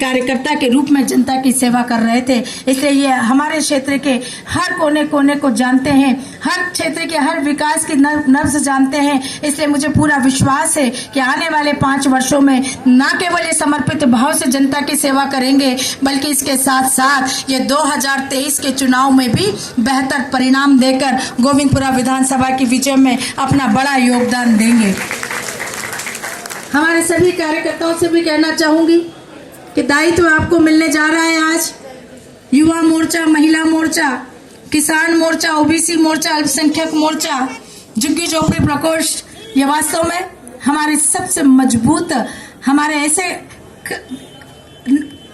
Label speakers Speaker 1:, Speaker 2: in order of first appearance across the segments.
Speaker 1: कार्यकर्ता के रूप में जनता की सेवा कर रहे थे। इसलिए ये हमारे क्षेत्र के हर कोने कोने को जानते हैं, हर क्षेत्र के हर विकास की नब्ज जानते हैं। इसलिए मुझे पूरा विश्वास है कि आने वाले 5 वर्षों में न केवल ये समर्पित भाव से जनता की सेवा करेंगे, बल्कि इसके साथ साथ ये 2023 के चुनाव में भी बेहतर परिणाम देकर गोविंदपुरा विधानसभा की विजय में अपना बड़ा योगदान देंगे। हमारे सभी कार्यकर्ताओं से भी कहना चाहूंगी कि दायित्व आपको मिलने जा रहा है। आज युवा मोर्चा, महिला मोर्चा, किसान मोर्चा, ओबीसी मोर्चा, अल्पसंख्यक मोर्चा, झुग्गी झोपड़ी प्रकोष्ठ, ये वास्तव में हमारे सबसे मजबूत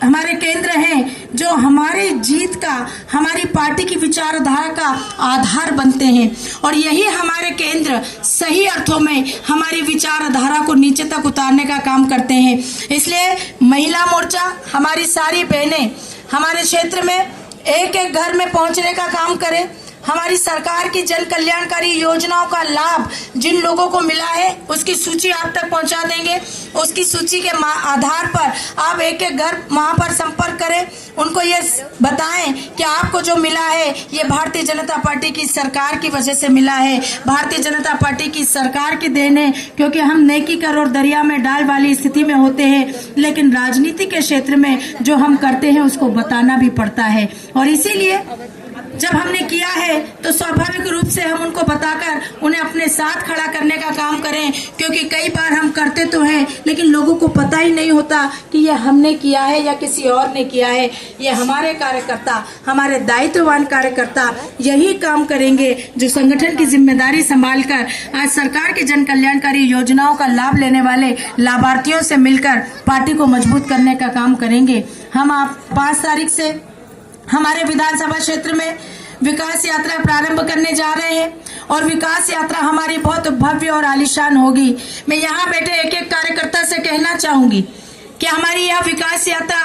Speaker 1: हमारे केंद्र हैं जो हमारे जीत का, हमारी पार्टी की विचारधारा का आधार बनते हैं। और यही हमारे केंद्र सही अर्थों में हमारी विचारधारा को नीचे तक उतारने का काम करते हैं। इसलिए महिला मोर्चा, हमारी सारी बहनें हमारे क्षेत्र में एक एक घर में पहुंचने का काम करें। हमारी सरकार की जन कल्याणकारी योजनाओं का लाभ जिन लोगों को मिला है उसकी सूची आप तक पहुंचा देंगे। उसकी सूची के आधार पर आप एक एक घर वहां पर संपर्क करें, उनको ये बताएं कि आपको जो मिला है ये भारतीय जनता पार्टी की सरकार की वजह से मिला है, भारतीय जनता पार्टी की सरकार की देन है। क्योंकि हम नेकी कर और दरिया में डाल वाली स्थिति में होते हैं, लेकिन राजनीति के क्षेत्र में जो हम करते हैं उसको बताना भी पड़ता है। और इसीलिए जब हमने किया है तो स्वाभाविक रूप से हम उनको बताकर उन्हें अपने साथ खड़ा करने का काम करें। क्योंकि कई बार हम करते तो हैं लेकिन लोगों को पता ही नहीं होता कि ये हमने किया है या किसी और ने किया है। ये हमारे कार्यकर्ता, हमारे दायित्ववान कार्यकर्ता यही काम करेंगे जो संगठन की जिम्मेदारी संभालकर आज सरकार की जन कल्याणकारी योजनाओं का लाभ लेने वाले लाभार्थियों से मिलकर पार्टी को मजबूत करने का काम करेंगे। हम 5 तारीख से हमारे विधानसभा क्षेत्र में विकास यात्रा प्रारंभ करने जा रहे हैं और विकास यात्रा हमारी बहुत भव्य और आलीशान होगी। मैं यहाँ बैठे एक एक कार्यकर्ता से कहना चाहूंगी कि हमारी यह विकास यात्रा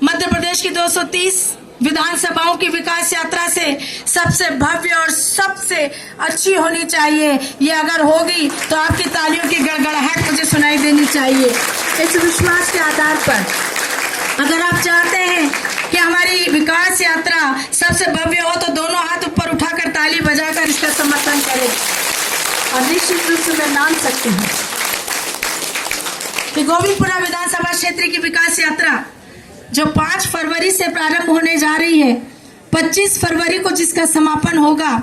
Speaker 1: मध्य प्रदेश की 230 विधानसभाओं की विकास यात्रा से सबसे भव्य और सबसे अच्छी होनी चाहिए। ये अगर होगी तो आपकी तालियों की गड़गड़ाहट मुझे सुनाई देनी चाहिए। इस विश्वास के आधार पर अगर आप चाहते हैं कि हमारी विकास यात्रा सबसे भव्य हो तो दोनों हाथ ऊपर उठाकर ताली बजाकर इसका समर्थन करें। और निश्चित रूप से मैं मान सकती हूँ कि गोविंदपुरा विधानसभा क्षेत्र की विकास यात्रा जो 5 फरवरी से प्रारंभ होने जा रही है, 25 फरवरी को जिसका समापन होगा,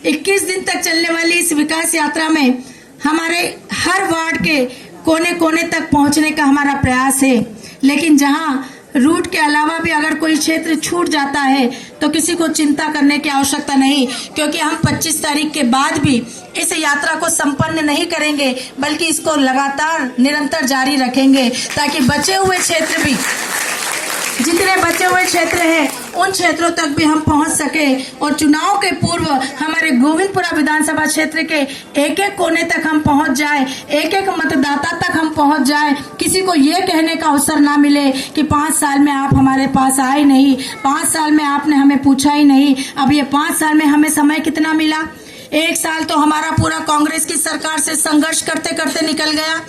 Speaker 1: 21 दिन तक चलने वाली इस विकास यात्रा में हमारे हर वार्ड के कोने कोने तक पहुंचने का हमारा प्रयास है। लेकिन जहां रूट के अलावा भी अगर कोई क्षेत्र छूट जाता है तो किसी को चिंता करने की आवश्यकता नहीं, क्योंकि हम 25 तारीख के बाद भी इस यात्रा को संपन्न नहीं करेंगे, बल्कि इसको लगातार निरंतर जारी रखेंगे ताकि बचे हुए क्षेत्र भी, जितने बचे हुए क्षेत्र हैं उन क्षेत्रों तक भी हम पहुंच सके और चुनाव के पूर्व हमारे गोविंदपुरा विधानसभा क्षेत्र के एक एक कोने तक हम पहुंच जाए, एक एक मतदाता तक हम पहुंच जाए। किसी को ये कहने का अवसर ना मिले कि 5 साल में आप हमारे पास आए नहीं, 5 साल में आपने हमें पूछा ही नहीं। अब ये 5 साल में हमें समय कितना मिला? 1 साल तो हमारा पूरा कांग्रेस की सरकार से संघर्ष करते करते निकल गया।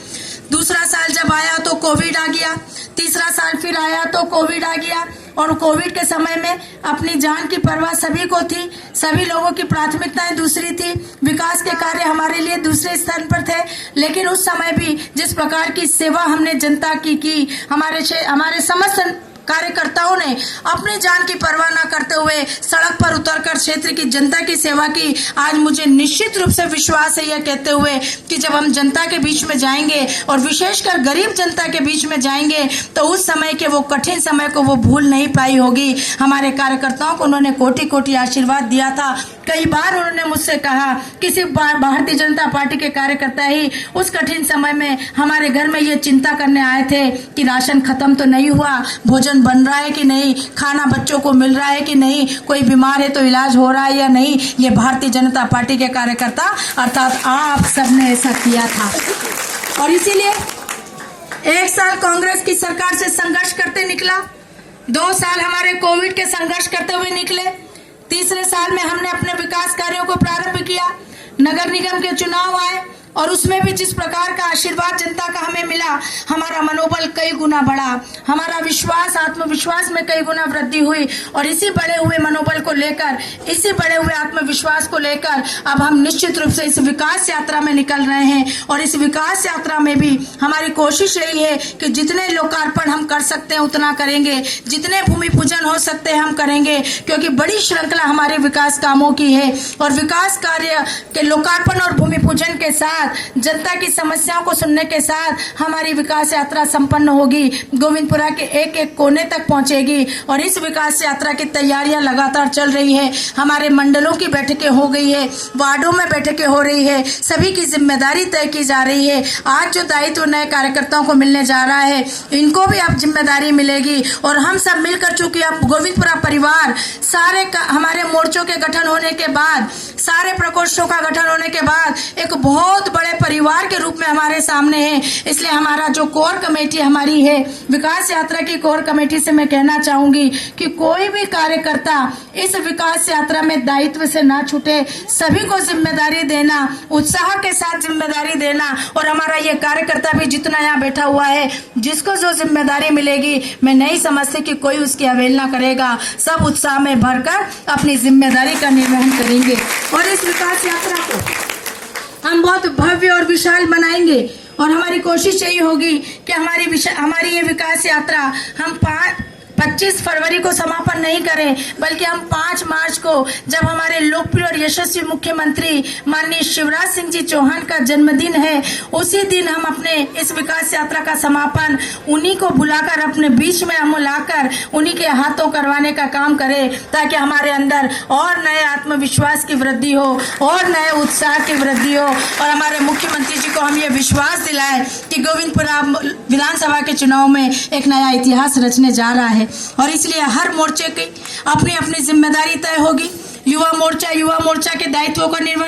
Speaker 1: दूसरा साल जब आया तो कोविड आ गया, तीसरा साल फिर आया तो कोविड आ गया। और कोविड के समय में अपनी जान की परवाह सभी को थी, सभी लोगों की प्राथमिकताएं दूसरी थी, विकास के कार्य हमारे लिए दूसरे स्थान पर थे। लेकिन उस समय भी जिस प्रकार की सेवा हमने जनता की हमारे समस्त कार्यकर्ताओं ने अपनी जान की परवाह न करते हुए सड़क पर उतरकर क्षेत्र की जनता की सेवा की। आज मुझे निश्चित रूप से विश्वास है यह कहते हुए कि जब हम जनता के बीच में जाएंगे और विशेषकर गरीब जनता के बीच में जाएंगे तो उस समय के वो कठिन समय को वो भूल नहीं पाई होगी। हमारे कार्यकर्ताओं को उन्होंने कोटि कोटि आशीर्वाद दिया था। कई बार उन्होंने मुझसे कहा कि सिर्फ भारतीय जनता पार्टी के कार्यकर्ता ही उस कठिन समय में हमारे घर में ये चिंता करने आए थे कि राशन खत्म तो नहीं हुआ, भोजन बन रहा है कि नहीं, खाना बच्चों को मिल रहा है कि नहीं, कोई बीमार है तो इलाज हो रहा है या नहीं। ये भारतीय जनता पार्टी के कार्यकर्ता अर्थात आप सबने ऐसा किया था। और इसीलिए 1 साल कांग्रेस की सरकार से संघर्ष करते निकला, 2 साल हमारे कोविड के संघर्ष करते हुए निकले, तीसरे साल में हमने अपने विकास कार्यों को प्रारंभ किया, नगर निगम के चुनाव आए और उसमें भी जिस प्रकार का आशीर्वाद जनता का हमें मिला, हमारा मनोबल कई गुना बढ़ा, हमारा विश्वास, आत्मविश्वास में कई गुना वृद्धि हुई। और इसी बढ़े हुए मनोबल को लेकर, इसी बढ़े हुए आत्मविश्वास को लेकर अब हम निश्चित रूप से इस विकास यात्रा में निकल रहे हैं। और इस विकास यात्रा में भी हमारी कोशिश यही है कि जितने लोकार्पण हम कर सकते हैं उतना करेंगे, जितने भूमि पूजन हो सकते हैं हम करेंगे, क्योंकि बड़ी श्रृंखला हमारे विकास कामों की है। और विकास कार्य के लोकार्पण और भूमि पूजन के साथ, जनता की समस्याओं को सुनने के साथ हमारी विकास यात्रा संपन्न होगी, गोविंदपुरा के एक एक कोने तक पहुंचेगी। और इस विकास यात्रा की तैयारियां लगातार चल रही है। हमारे मंडलों की बैठकें हो गई है, वार्डों में बैठकें हो रही है, सभी की जिम्मेदारी तय की जा रही है। आज जो दायित्व नए कार्यकर्ताओं को मिलने जा रहा है, इनको भी अब जिम्मेदारी मिलेगी। और हम सब मिलकर, चूंकि अब गोविंदपुरा परिवार सारे हमारे मोर्चों के गठन होने के बाद, सारे प्रकोष्ठों का गठन होने के बाद एक बहुत बड़े परिवार के रूप में हमारे सामने है। इसलिए हमारा जो कोर कमेटी हमारी है, विकास यात्रा की कोर कमेटी से मैं कहना चाहूंगी कि कोई भी कार्यकर्ता इस विकास यात्रा में दायित्व से ना छूटे, सभी को जिम्मेदारी देना, उत्साह के साथ जिम्मेदारी देना। और हमारा ये कार्यकर्ता भी जितना यहाँ बैठा हुआ है, जिसको जो जिम्मेदारी मिलेगी, मैं नहीं समझती कि कोई उसकी अवहेलना करेगा। सब उत्साह में भरकर अपनी जिम्मेदारी का निर्वहन करेंगे और इस विकास यात्रा को हम बहुत भव्य और विशाल बनाएंगे। और हमारी कोशिश यही होगी कि हमारी ये विकास यात्रा हम 25 फरवरी को समापन नहीं करें, बल्कि हम 5 मार्च को, जब हमारे लोकप्रिय और यशस्वी मुख्यमंत्री माननीय शिवराज सिंह जी चौहान का जन्मदिन है, उसी दिन हम अपने इस विकास यात्रा का समापन उन्हीं को बुलाकर, अपने बीच में हम लाकर उन्हीं के हाथों करवाने का काम करें, ताकि हमारे अंदर और नए आत्मविश्वास की वृद्धि हो और नए उत्साह की वृद्धि हो। और हमारे मुख्यमंत्री जी को हम ये विश्वास दिलाएं कि गोविंदपुरा विधानसभा के चुनाव में एक नया इतिहास रचने जा रहा है। और इसलिए हर मोर्चे की अपनी अपनी जिम्मेदारी तय होगी। युवा मोर्चा के दायित्वों का निर्वहन